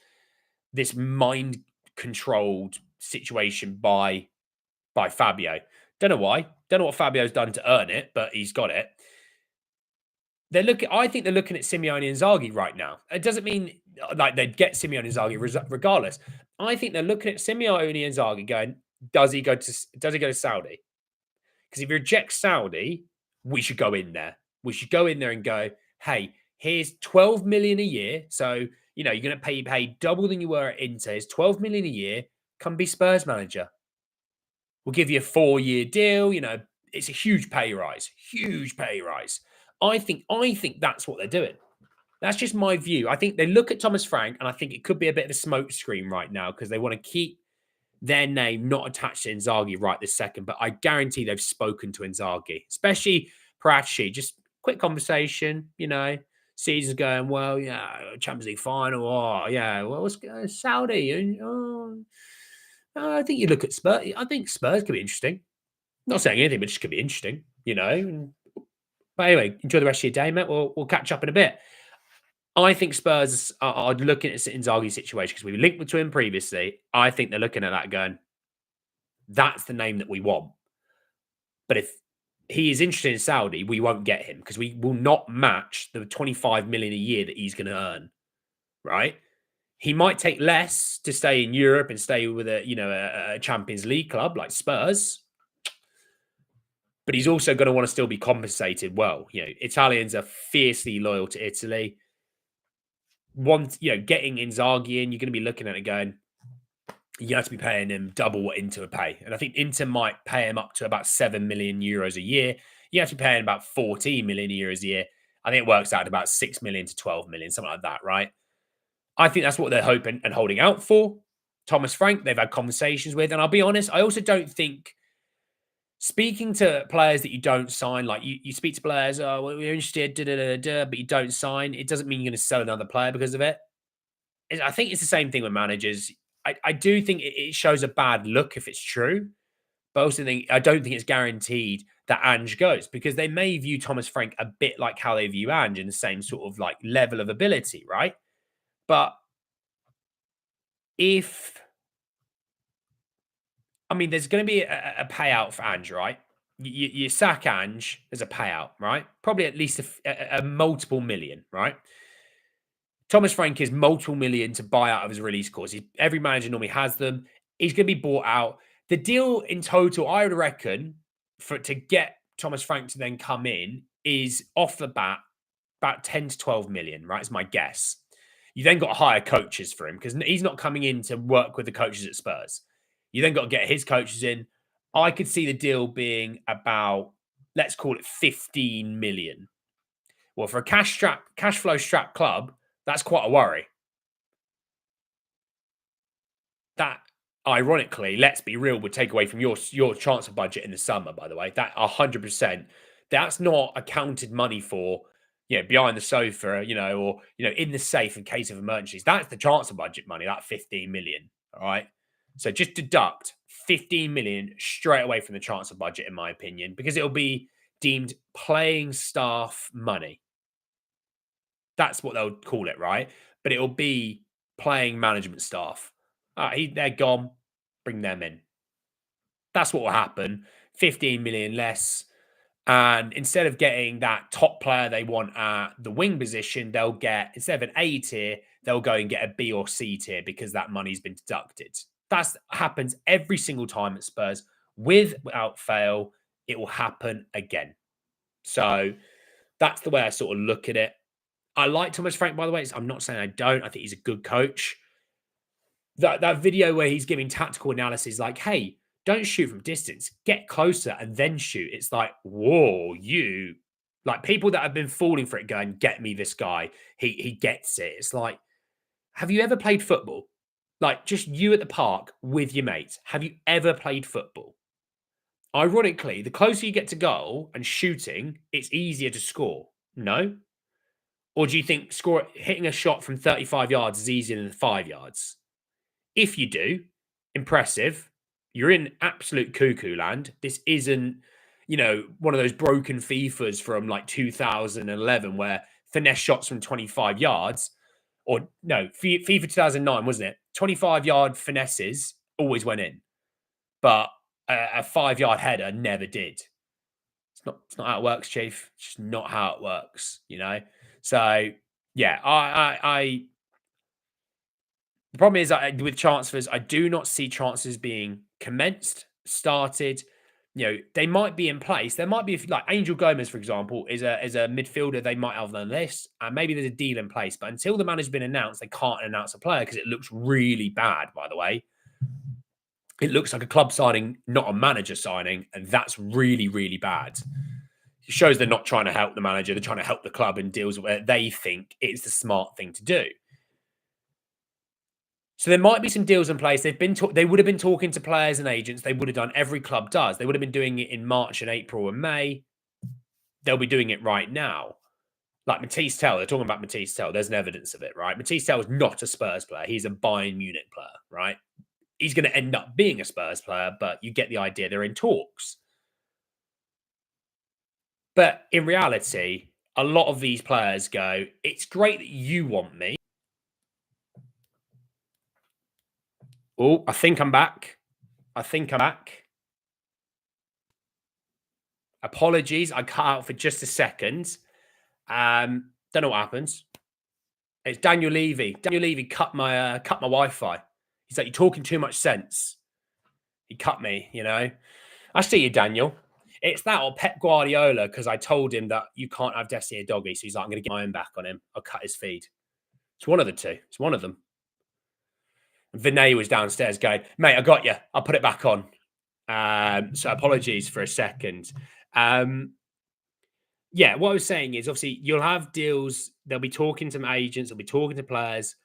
this mind-controlled situation by Fabio. Don't know why. Don't know what Fabio's done to earn it, but he's got it. I think they're looking at Simeone Inzaghi right now. It doesn't mean like they'd get Simeone Inzaghi regardless. I think they're looking at Simeone Inzaghi going, does he go to Saudi? Because if he rejects Saudi, we should go in there. We should go in there and go, hey, here's 12 million a year. So, you're going to pay double than you were at Inter. It's 12 million a year. Come be Spurs manager. We'll give you a 4-year deal. It's a huge pay rise. Huge pay rise. I think that's what they're doing. That's just my view. I think they look at Thomas Frank, and I think it could be a bit of a smokescreen right now because they want to keep their name not attached to Inzaghi right this second. But I guarantee they've spoken to Inzaghi, especially Prachi. Just quick conversation, season's going well, yeah, Champions League final, oh, yeah, well, what's Saudi? I think you look at Spurs. I think Spurs could be interesting. Not saying anything, but just could be interesting, But anyway, enjoy the rest of your day, mate. We'll catch up in a bit. I think Spurs are looking at Inzaghi's situation because we were linked to him previously. I think they're looking at that going, that's the name that we want. But if he is interested in Saudi, we won't get him because we will not match the 25 million a year that he's going to earn, right? He might take less to stay in Europe and stay with a Champions League club like Spurs, but he's also going to want to still be compensated well. Italians are fiercely loyal to Italy. Getting Inzaghi in, you're going to be looking at it going, you have to be paying him double what Inter would pay. And I think Inter might pay him up to about 7 million euros a year. You have to be paying about 14 million euros a year. I think it works out at about 6 million to 12 million, something like that, right? I think that's what they're hoping and holding out for. Thomas Frank, they've had conversations with. And I'll be honest, I also don't think speaking to players that you don't sign, like you speak to players, oh, well, we're interested, but you don't sign, it doesn't mean you're going to sell another player because of it. I think it's the same thing with managers. I do think it shows a bad look if it's true, but I don't think it's guaranteed that Ange goes because they may view Thomas Frank a bit like how they view Ange in the same sort of like level of ability, right? But there's going to be a payout for Ange, right? You sack Ange, there's a payout, right? Probably at least a multiple million, right? Thomas Frank is multiple million to buy out of his release clause. Every manager normally has them. He's going to be bought out. The deal in total, I would reckon, to get Thomas Frank to then come in is off the bat about 10 to 12 million, right? Is my guess. You then got to hire coaches for him because he's not coming in to work with the coaches at Spurs. You then got to get his coaches in. I could see the deal being about, let's call it 15 million. Well, for a cash flow strapped club, that's quite a worry. That, ironically, let's be real, would take away from your transfer budget in the summer, by the way. That 100%. That's not accounted money for, behind the sofa, or, in the safe in case of emergencies. That's the transfer budget money, that 15 million. All right. So just deduct 15 million straight away from the transfer budget, in my opinion, because it'll be deemed playing staff money. That's what they'll call it, right? But it'll be playing management staff. They're gone. Bring them in. That's what will happen. 15 million less. And instead of getting that top player they want at the wing position, they'll get, instead of an A tier, they'll go and get a B or C tier because that money's been deducted. That happens every single time at Spurs. Without fail, it will happen again. So that's the way I sort of look at it. I like Thomas Frank, by the way. I'm not saying I don't. I think he's a good coach. That video where he's giving tactical analysis, like, hey, don't shoot from distance. Get closer and then shoot. It's like, whoa, like people that have been falling for it going, get me this guy. He gets it. It's like, have you ever played football? Like just you at the park with your mates. Have you ever played football? Ironically, the closer you get to goal and shooting, it's easier to score. No? Or do you think hitting a shot from 35 yards is easier than 5 yards? If you do, impressive. You're in absolute cuckoo land. This isn't, one of those broken FIFAs from like 2011 where finesse shots from 25 yards, or no, FIFA 2009, wasn't it? 25-yard finesses always went in, but a 5-yard header never did. It's not how it works, Chief. It's just not how it works, So yeah, the problem is with transfers, I do not see transfers being commenced, started. They might be in place. There might be, like Angel Gomez, for example, is a midfielder they might have on the list, and maybe there's a deal in place. But until the manager's been announced, they can't announce a player because it looks really bad. By the way, it looks like a club signing, not a manager signing, and that's really, really bad. It shows they're not trying to help the manager; they're trying to help the club in deals where they think it's the smart thing to do. So there might be some deals in place. They would have been talking to players and agents. They would have done. Every club does. They would have been doing it in March and April and May. they'll be doing it right now. Like Mathis Tel, they're talking about Mathis Tel. There's no evidence of it, right? Mathis Tel is not a Spurs player. He's a Bayern Munich player, right? He's going to end up being a Spurs player, but you get the idea. They're in talks. But in reality, a lot of these players go, it's great that you want me. Oh, I think I'm back. Apologies, I cut out for just a second. Don't know what happens. It's Daniel Levy. Daniel Levy cut my Wi-Fi. He's like, you're talking too much sense. He cut me, you know. I see you, Daniel. It's that or Pep Guardiola, because I told him that you can't have Destiny a doggy. So he's like, I'm going to get my own back on him. I'll cut his feed. It's one of the two. It's one of them. Vinay was downstairs going, mate, I got you. I'll put it back on. So apologies for a second. Yeah, what I was saying is obviously you'll have deals. They'll be talking to agents. They'll be talking to players.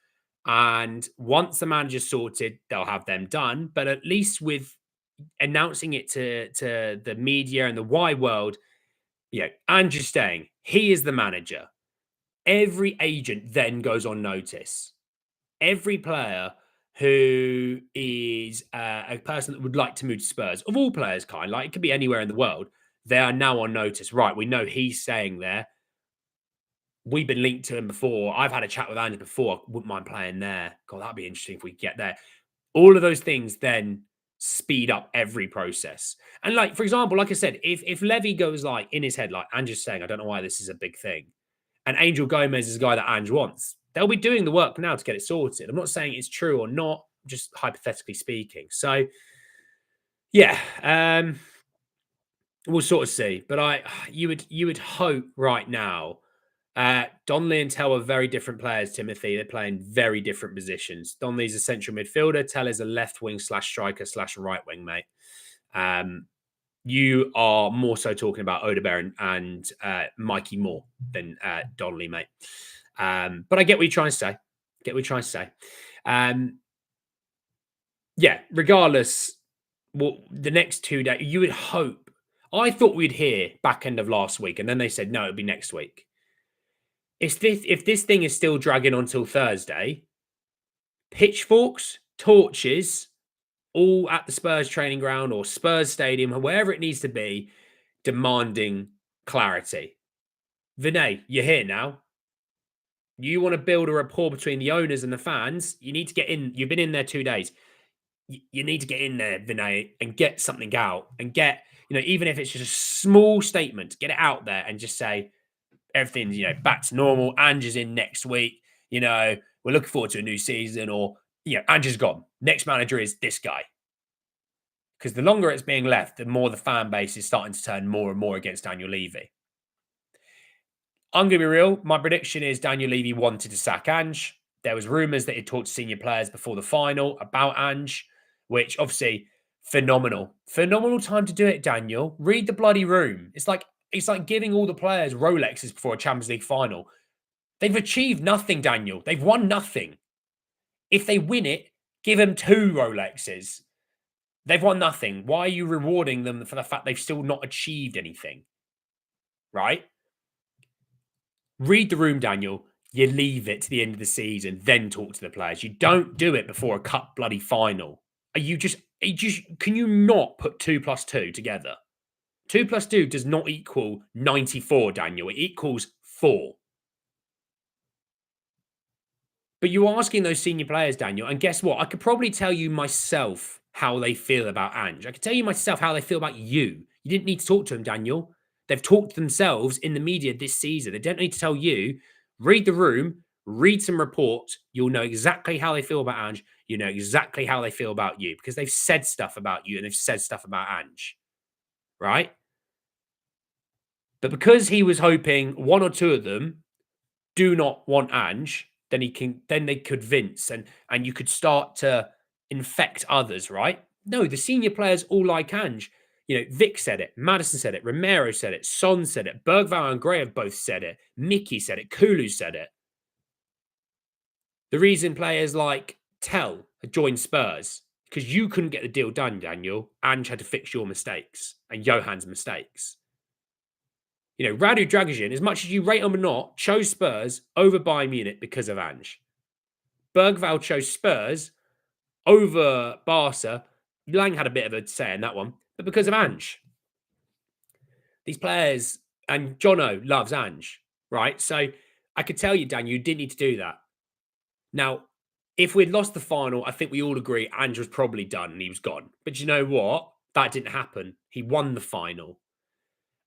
And once the manager's sorted, they'll have them done. But at least with announcing it to the media and the wide world, Ange is staying. He is the manager. Every agent then goes on notice. Every player who is a person that would like to move to Spurs, of all players, kind, like it could be anywhere in the world, they are now on notice. Right, we know he's staying there. We've been linked to him before. I've had a chat with Ange before. I wouldn't mind playing there. God, that'd be interesting if we get there. All of those things then speed up every process. And like, for example, like I said, if Levy goes like in his head, like Ange is saying, I don't know why this is a big thing. And Angel Gomez is a guy that Ange wants. They'll be doing the work now to get it sorted. I'm not saying it's true or not, just hypothetically speaking. So, yeah, we'll sort of see. But you would hope right now. Donley and Tel are very different players, Timothy. They're playing very different positions. Donley's a central midfielder. Tel is a left wing / striker / right wing, mate. You are more so talking about Odegaard and Mikey Moore than Donley, mate. But I get what you're trying to say. Yeah, regardless, the next 2 days, you would hope. I thought we'd hear back end of last week, and then they said, no, it'll be next week. If this thing is still dragging on till Thursday, pitchforks, torches, all at the Spurs training ground or Spurs stadium, or wherever it needs to be, demanding clarity. Vinay, you're here now. You want to build a rapport between the owners and the fans. You need to get in. You've been in there 2 days. You need to get in there, Vinay, and get something out and get, even if it's just a small statement, get it out there and just say, everything's, back to normal. Ange is in next week. We're looking forward to a new season, or, Ange is gone. Next manager is this guy. Because the longer it's being left, the more the fan base is starting to turn more and more against Daniel Levy. I'm going to be real. My prediction is Daniel Levy wanted to sack Ange. There was rumours that he'd talked to senior players before the final about Ange, which obviously phenomenal. Phenomenal time to do it, Daniel. Read the bloody room. It's like giving all the players Rolexes before a Champions League final. They've achieved nothing, Daniel. They've won nothing. If they win it, give them 2 Rolexes. They've won nothing. Why are you rewarding them for the fact they've still not achieved anything? Right? Read the room, Daniel. You leave it to the end of the season, then talk to the players. You don't do it before a cup bloody final. Can you not put 2 + 2 together? 2 + 2 does not equal 94, Daniel. It equals 4. But you're asking those senior players, Daniel, and guess what? I could probably tell you myself how they feel about Ange. I could tell you myself how they feel about you. You didn't need to talk to them, Daniel. They've talked to themselves in the media this season. They don't need to tell you. Read the room, read some reports. You'll know exactly how they feel about Ange. You know exactly how they feel about you because they've said stuff about you and they've said stuff about Ange. Right? But because he was hoping 1 or 2 of them do not want Ange, then they convince and you could start to infect others, right? No, the senior players all like Ange. Vic said it, Maddison said it, Romero said it, Son said it, Bergvall and Gray have both said it, Mickey said it, Kulu said it. The reason players like Tel had joined Spurs because you couldn't get the deal done, Daniel. Ange had to fix your mistakes and Johann's mistakes. You know, Radu Dragic, as much as you rate him or not, chose Spurs over Bayern Munich because of Ange. Bergvall chose Spurs over Barca. Lang had a bit of a say in that one, but because of Ange. These players, and Jono loves Ange, right? So I could tell you, Dan, you didn't need to do that. Now, if we'd lost the final, I think we all agree Ange was probably done and he was gone. But you know what? That didn't happen. He won the final.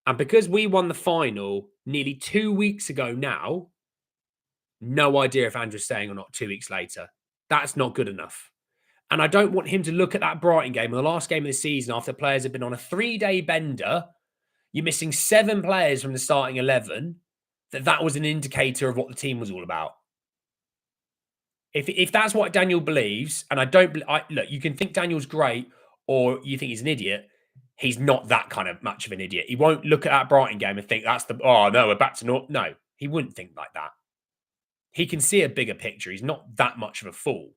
And because we won the final nearly 2 weeks ago now, no idea if Andrew's staying or not 2 weeks later. That's not good enough. And I don't want him to look at that Brighton game, the last game of the season, after players have been on a 3-day bender. You're missing 7 players from the starting 11. That was an indicator of what the team was all about. If that's what Daniel believes, and look, you can think Daniel's great or you think he's an idiot. He's not that kind of much of an idiot. He won't look at that Brighton game and think oh no, we're back to north. No, he wouldn't think like that. He can see a bigger picture. He's not that much of a fool.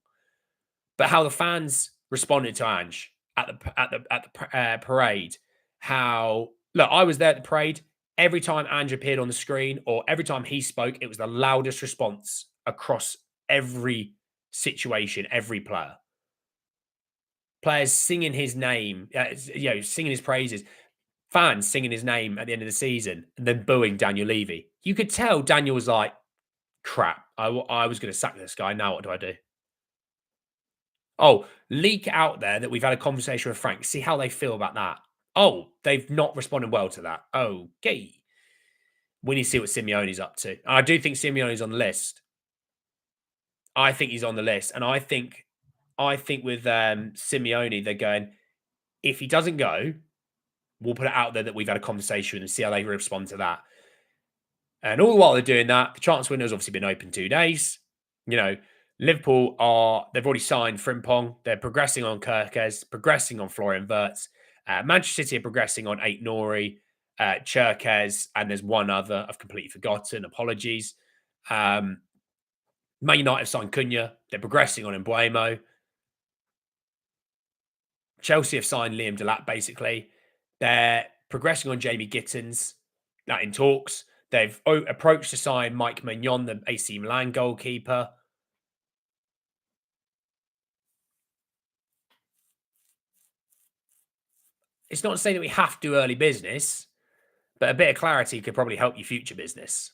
But how the fans responded to Ange at the parade, look, I was there at the parade. Every time Ange appeared on the screen or every time he spoke, it was the loudest response across every situation, every player. Players singing his name, singing his praises. Fans singing his name at the end of the season and then booing Daniel Levy. You could tell Daniel was like, crap, I was going to sack this guy. Now what do I do? Oh, leak out there that we've had a conversation with Frank. See how they feel about that. Oh, they've not responded well to that. Okay. We need to see what Simeone's up to. And I do think Simeone's on the list. I think he's on the list. And I think with Simeone, they're going, if he doesn't go, we'll put it out there that we've had a conversation and see how they respond to that. And all the while they're doing that, the transfer window's obviously been open 2 days. You know, Liverpool they've already signed Frimpong. They're progressing on Kirkes, progressing on Florian Wirtz. Manchester City are progressing on Aït-Nouri, Cherkes, and there's one other I've completely forgotten. Apologies. Man United have signed Cunha. They're progressing on Mbuemo. Chelsea have signed Liam Delap, basically. They're progressing on Jamie Gittins. That in talks. They've approached to sign Mike Mignon, the AC Milan goalkeeper. It's not to say that we have to do early business, but a bit of clarity could probably help your future business.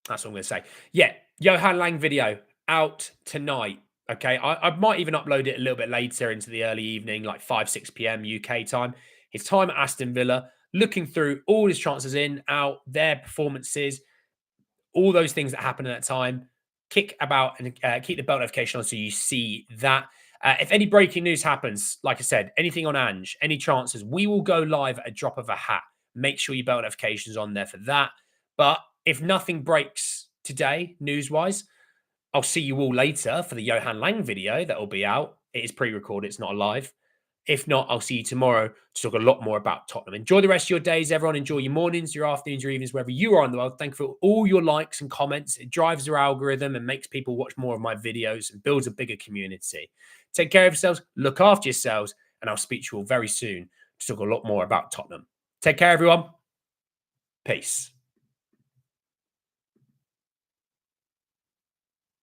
That's what I'm going to say. Yeah, Johan Lang video out tonight. Okay, I might even upload it a little bit later into the early evening, like 5, 6 p.m. UK time. His time at Aston Villa, looking through all his chances in, out, their performances, all those things that happened at that time. Kick about and keep the bell notification on so you see that. If any breaking news happens, like I said, anything on Ange, any chances, we will go live at a drop of a hat. Make sure your bell notifications on there for that. But if nothing breaks today, news-wise, I'll see you all later for the Johan Lang video that will be out. It is pre-recorded. It's not live. If not, I'll see you tomorrow to talk a lot more about Tottenham. Enjoy the rest of your days, everyone. Enjoy your mornings, your afternoons, your evenings, wherever you are in the world. Thank you for all your likes and comments. It drives our algorithm and makes people watch more of my videos and builds a bigger community. Take care of yourselves, look after yourselves, and I'll speak to you all very soon to talk a lot more about Tottenham. Take care, everyone. Peace.